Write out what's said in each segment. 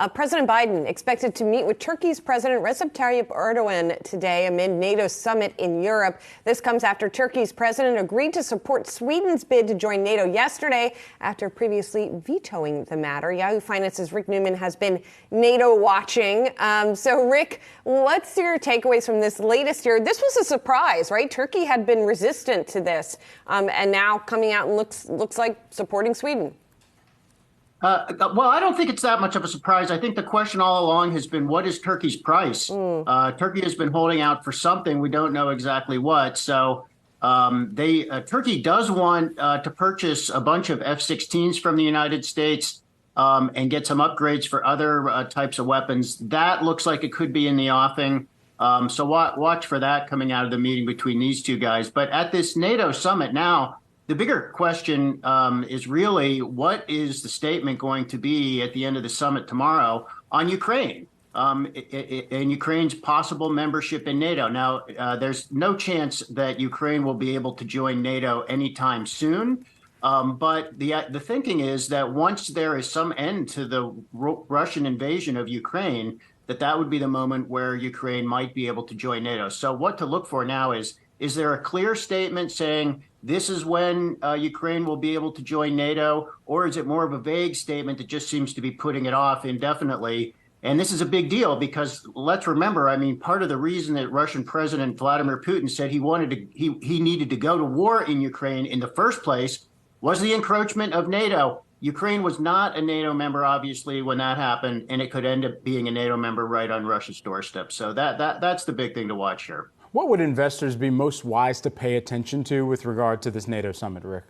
President Biden expected to meet with Turkey's President Recep Tayyip Erdogan today amid NATO's summit in Europe. This comes after Turkey's president agreed to support Sweden's bid to join NATO yesterday after previously vetoing the matter. Yahoo Finance's Rick Newman has been NATO watching. So, Rick, what's your takeaways from this latest year? This was a surprise, right? Turkey had been resistant to this, and now coming out and looks like supporting Sweden. Well, I don't think it's that much of a surprise. I think the question all along has been, what is Turkey's price? Turkey has been holding out for something. We don't know exactly what. So Turkey does want to purchase a bunch of F-16s from the United States and get some upgrades for other types of weapons. That looks like it could be in the offing. So watch for that coming out of the meeting between these two guys. But at this NATO summit now, the bigger question is really, what is the statement going to be at the end of the summit tomorrow on Ukraine and Ukraine's possible membership in NATO? Now, there's no chance that Ukraine will be able to join NATO anytime soon. But the thinking is that once there is some end to the Russian invasion of Ukraine, that would be the moment where Ukraine might be able to join NATO. So what to look for now is there a clear statement saying this is when Ukraine will be able to join NATO, or is it more of a vague statement that just seems to be putting it off indefinitely? And this is a big deal because let's remember, I mean, part of the reason that Russian President Vladimir Putin said he needed to go to war in Ukraine in the first place was the encroachment of NATO. Ukraine was not a NATO member, obviously, when that happened, and it could end up being a NATO member right on Russia's doorstep. So that's the big thing to watch here. What would investors be most wise to pay attention to with regard to this NATO summit, Rick?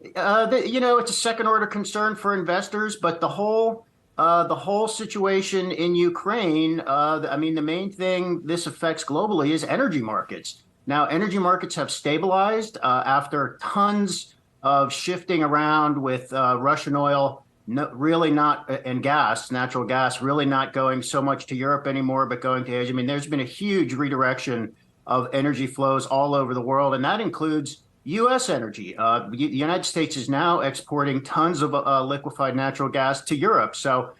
It's a second-order concern for investors, but the whole situation in Ukraine, the main thing this affects globally is energy markets. Now, energy markets have stabilized after tons of shifting around with Russian oil and natural gas, really not going so much to Europe anymore, but going to Asia. I mean, there's been a huge redirection of energy flows all over the world, and that includes U.S. energy. The United States is now exporting tons of liquefied natural gas to Europe. So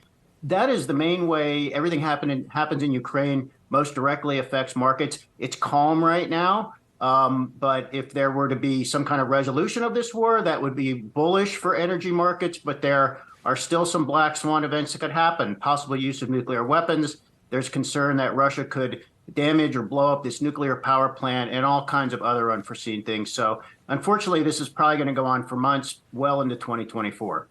that is the main way everything happens in Ukraine most directly affects markets. It's calm right now. But if there were to be some kind of resolution of this war, that would be bullish for energy markets. But there are still some black swan events that could happen, possible use of nuclear weapons. There's concern that Russia could damage or blow up this nuclear power plant and all kinds of other unforeseen things. So unfortunately, this is probably going to go on for months, well into 2024.